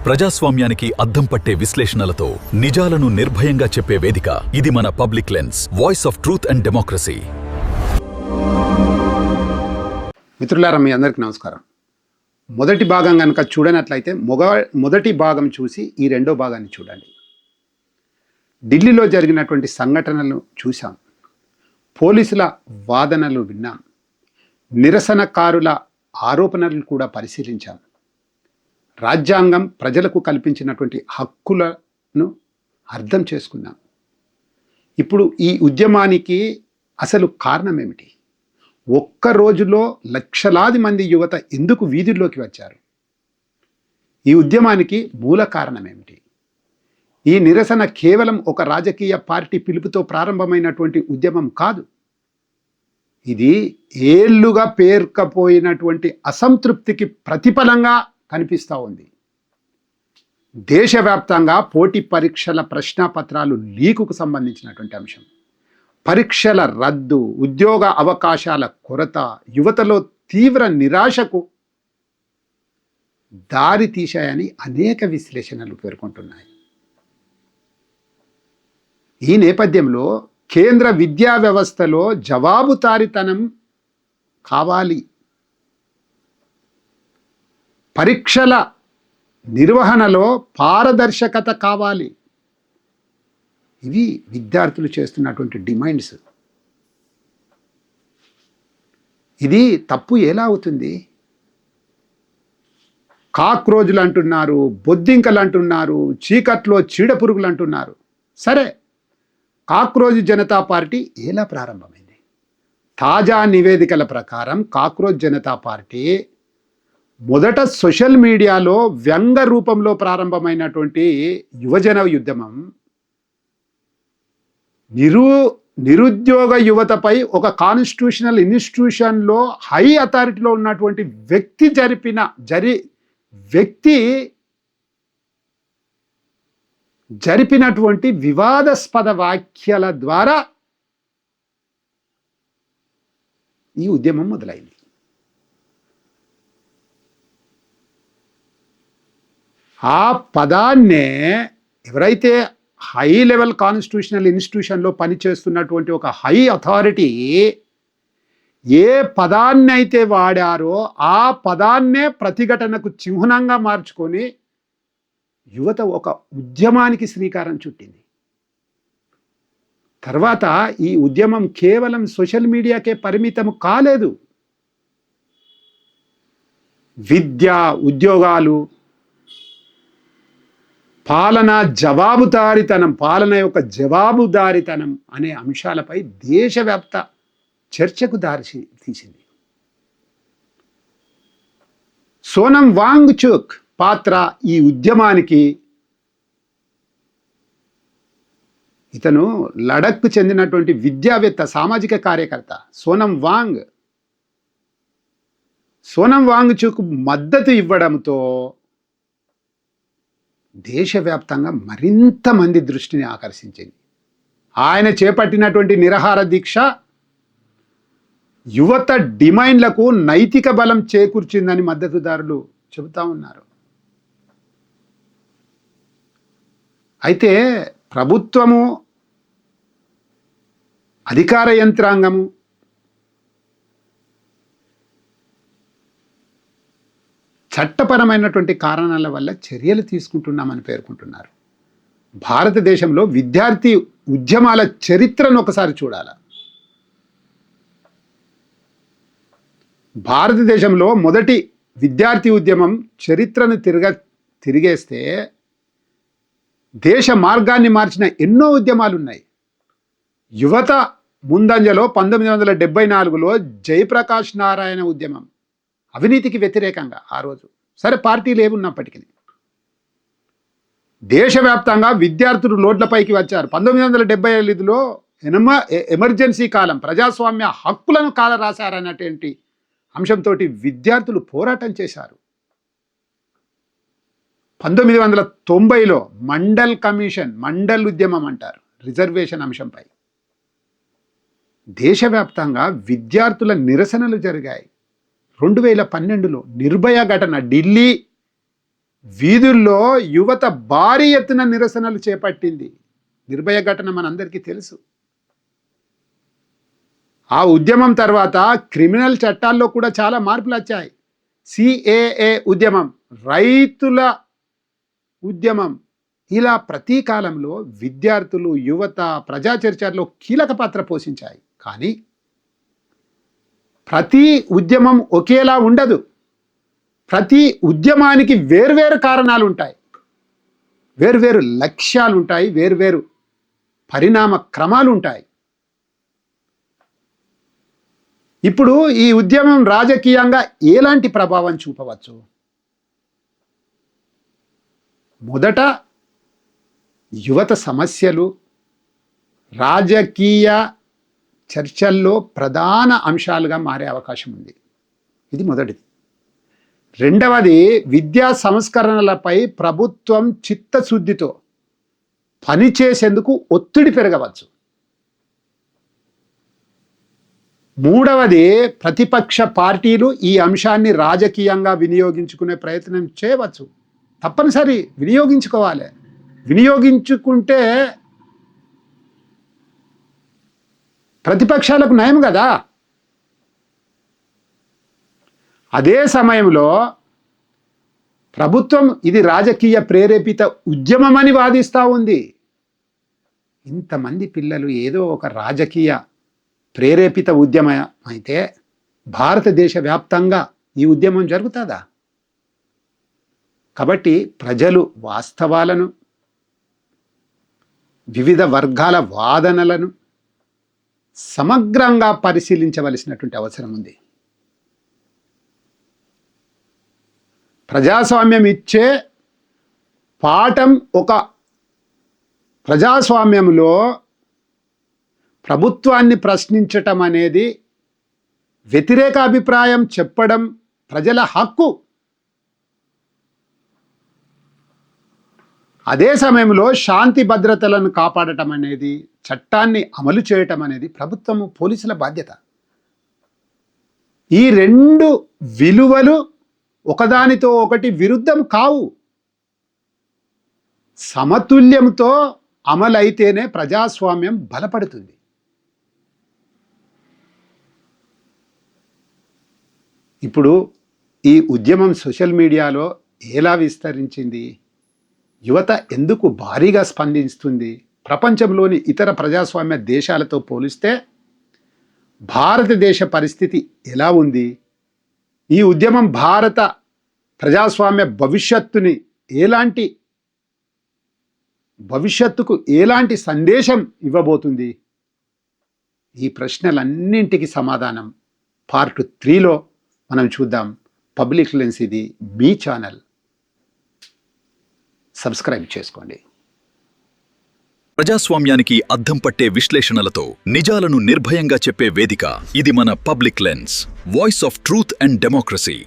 ప్రజాస్వామ్యానికి అద్దం పట్టే విశ్లేషణలతో నిజాలను నిర్భయంగా చెప్పే వేదిక ఇది మన public lens, voice of truth and democracy. మిత్రులారా, మీ అందరికీ నమస్కారం. మొదటి భాగం కనుక చూడనట్లయితే మొదటి భాగం చూసి ఈ రెండో భాగాన్ని చూడండి. ఢిల్లీలో జరిగినటువంటి సంఘటనలు చూశాం, పోలీసుల వాదనలు విన్నాం, నిరసనకారుల ఆరోపణలు కూడా పరిశీలించాం. రాజ్యాంగం ప్రజలకు కల్పించినటువంటి హక్కులను అర్థం చేసుకున్నాం. ఇప్పుడు ఈ ఉద్యమానికి అసలు కారణం ఏమిటి? ఒక్క రోజులో లక్షలాది మంది యువత ఎందుకు వీధుల్లోకి వచ్చారు? ఈ ఉద్యమానికి మూల కారణం ఏమిటి? ఈ నిరసన కేవలం ఒక రాజకీయ పార్టీ పిలుపుతో ప్రారంభమైనటువంటి ఉద్యమం కాదు. ఇది ఏళ్లుగా పేర్కపోయినటువంటి అసంతృప్తికి ప్రతిఫలంగా కనిపిస్తూ ఉంది. దేశవ్యాప్తంగా పోటీ పరీక్షల ప్రశ్నాపత్రాలు లీకుకు సంబంధించినటువంటి అంశం, పరీక్షల రద్దు, ఉద్యోగ అవకాశాల కొరత యువతలో తీవ్ర నిరాశకు దారి తీశాయని అనేక విశ్లేషణలు పేర్కొంటున్నాయి. ఈ నేపథ్యంలో కేంద్ర విద్యా వ్యవస్థలో జవాబుదారీతనం కావాలి, పరీక్షల నిర్వహణలో పారదర్శకత కావాలి. ఇవి విద్యార్థులు చేస్తున్నటువంటి డిమాండ్స్. ఇది తప్పు ఎలా అవుతుంది? కాక్రోజులు అంటున్నారు, బొద్దింకలు అంటున్నారు, చీకట్లో చీడపురుగులు అంటున్నారు. సరే, కాక్రోజ్ జనతా పార్టీ ఎలా ప్రారంభమైంది? తాజా నివేదికల ప్రకారం కాక్రోజ్ జనతా పార్టీ మొదట సోషల్ మీడియాలో వ్యంగ్య రూపంలో ప్రారంభమైనటువంటి యువజన ఉద్యమం నిరుద్యోగ యువతపై ఒక కాన్స్టిట్యూషనల్ ఇన్స్టిట్యూషన్లో హై అథారిటీలో ఉన్నటువంటి వ్యక్తి జరిపినటువంటి వివాదాస్పద వ్యాఖ్యల ద్వారా ఈ ఉద్యమం మొదలైంది. ఆ పదాన్నే ఎవరైతే హై లెవెల్ కాన్స్టిట్యూషనల్ ఇన్స్టిట్యూషన్లో పనిచేస్తున్నటువంటి ఒక హై అథారిటీ ఏ పదాన్ని అయితే వాడారో ఆ పదాన్నే ప్రతిఘటనకు చిహ్నంగా మార్చుకొని యువత ఒక ఉద్యమానికి శ్రీకారం చుట్టింది. తర్వాత ఈ ఉద్యమం కేవలం సోషల్ మీడియాకే పరిమితం కాలేదు. విద్య, ఉద్యోగాలు, పాలన యొక్క జవాబుదారీతనం అనే అంశాలపై దేశవ్యాప్త చర్చకు దారి తీసింది. సోనం వాంగ్చుక్ పాత్ర ఈ ఉద్యమానికి, ఇతను లడఖ్కు చెందినటువంటి విద్యావేత్త, సామాజిక కార్యకర్త సోనం వాంగ్చుక్ మద్దతు ఇవ్వడంతో దేశవ్యాప్తంగా మరింత మంది దృష్టిని ఆకర్షించింది. ఆయన చేపట్టినటువంటి నిరాహార దీక్ష యువత డిమాండ్లకు నైతిక బలం చేకూర్చిందని మద్దతుదారులు చెబుతా ఉన్నారు. అయితే ప్రభుత్వము, అధికార యంత్రాంగము చట్టపరమైనటువంటి కారణాల వల్ల చర్యలు తీసుకుంటున్నామని పేర్కొంటున్నారు. భారతదేశంలో విద్యార్థి ఉద్యమాల చరిత్రను ఒకసారి చూడాలి. భారతదేశంలో మొదటి విద్యార్థి ఉద్యమం చరిత్రను తిరిగేస్తే దేశ మార్గాన్ని మార్చిన ఎన్నో ఉద్యమాలు ఉన్నాయి. యువత ముందంజలో 1974లో జయప్రకాష్ నారాయణ ఉద్యమం, అవినీతికి వ్యతిరేకంగా. ఆ రోజు సరే పార్టీలు ఏమున్నప్పటికీ దేశవ్యాప్తంగా విద్యార్థులు రోడ్లపైకి వచ్చారు. 1975లో ఎమర్జెన్సీ కాలం, ప్రజాస్వామ్య హక్కులను కాలరాశారన్నటువంటి అంశంతో విద్యార్థులు పోరాటం చేశారు. 1990లో మండల్ ఉద్యమం అంటారు, రిజర్వేషన్ అంశంపై దేశవ్యాప్తంగా విద్యార్థుల నిరసనలు జరిగాయి. 2012లో నిర్భయ ఘటన, ఢిల్లీ వీధుల్లో యువత భారీ ఎత్తున నిరసనలు చేపట్టింది. నిర్భయ ఘటన మనందరికీ తెలుసు. ఆ ఉద్యమం తర్వాత క్రిమినల్ చట్టాల్లో కూడా చాలా మార్పులు వచ్చాయి. సిఏఏ ఉద్యమం, రైతుల ఉద్యమం, ఇలా ప్రతి కాలంలో విద్యార్థులు, యువత ప్రజా చర్చల్లో కీలక పాత్ర పోషించాయి. కానీ ప్రతి ఉద్యమం ఒకేలా ఉండదు. ప్రతి ఉద్యమానికి వేర్వేరు కారణాలు ఉంటాయి, వేర్వేరు లక్ష్యాలు ఉంటాయి, వేర్వేరు పరిణామ క్రమాలు ఉంటాయి. ఇప్పుడు ఈ ఉద్యమం రాజకీయంగా ఎలాంటి ప్రభావం చూపవచ్చు? మొదట యువత సమస్యలు రాజకీయ చర్చల్లో ప్రధాన అంశాలుగా మారే అవకాశం ఉంది. ఇది మొదటిది. రెండవది, విద్యా సంస్కరణలపై ప్రభుత్వం చిత్తశుద్ధితో పనిచేసేందుకు ఒత్తిడి పెరగవచ్చు. మూడవది, ప్రతిపక్ష పార్టీలు ఈ అంశాన్ని రాజకీయంగా వినియోగించుకునే ప్రయత్నం చేయవచ్చు. తప్పనిసరి వినియోగించుకోవాలి. వినియోగించుకుంటే ప్రతిపక్షాలకు నయం కదా. అదే సమయంలో ప్రభుత్వం ఇది రాజకీయ ప్రేరేపిత ఉద్యమమని వాదిస్తూ ఉంది. ఇంతమంది పిల్లలు ఏదో ఒక రాజకీయ ప్రేరేపిత ఉద్యమం అయితే భారతదేశ వ్యాప్తంగా ఈ ఉద్యమం జరుగుతుందా? కాబట్టి ప్రజలు వాస్తవాలను, వివిధ వర్గాల వాదనలను సమగ్రంగా పరిశీలించవలసినటువంటి అవసరం ఉంది. ప్రజాస్వామ్యం ఇచ్చే పాఠం, ఒక ప్రజాస్వామ్యంలో ప్రభుత్వాన్ని ప్రశ్నించటం అనేది, వ్యతిరేక అభిప్రాయం చెప్పడం ప్రజల హక్కు. అదే సమయంలో శాంతి భద్రతలను కాపాడటం అనేది, చట్టాన్ని అమలు చేయటం అనేది ప్రభుత్వము, పోలీసుల బాధ్యత. ఈ రెండు విలువలు ఒకదానితో ఒకటి విరుద్ధం కావు. సమతుల్యంతో అమలైతేనే ప్రజాస్వామ్యం బలపడుతుంది. ఇప్పుడు ఈ ఉద్యమం సోషల్ మీడియాలో ఎలా విస్తరించింది? యువత ఎందుకు భారీగా స్పందిస్తుంది? ప్రపంచంలోని ఇతర ప్రజాస్వామ్య దేశాలతో పోలిస్తే భారతదేశ పరిస్థితి ఎలా ఉంది? ఈ ఉద్యమం భారత ప్రజాస్వామ్య భవిష్యత్తుకు ఎలాంటి సందేశం ఇవ్వబోతుంది? ఈ ప్రశ్నలన్నింటికి సమాధానం పార్ట్ 3లో మనం చూద్దాం. పబ్లిక్ లెన్స్ ఇది మీ ఛానల్. సబ్స్క్రైబ్ చేసుకోండి. ప్రజాస్వామ్యానికి అద్దం పట్టే విశ్లేషణలతో నిజాలను నిర్భయంగా చెప్పే వేదిక ఇది మన public lens, voice of truth and democracy.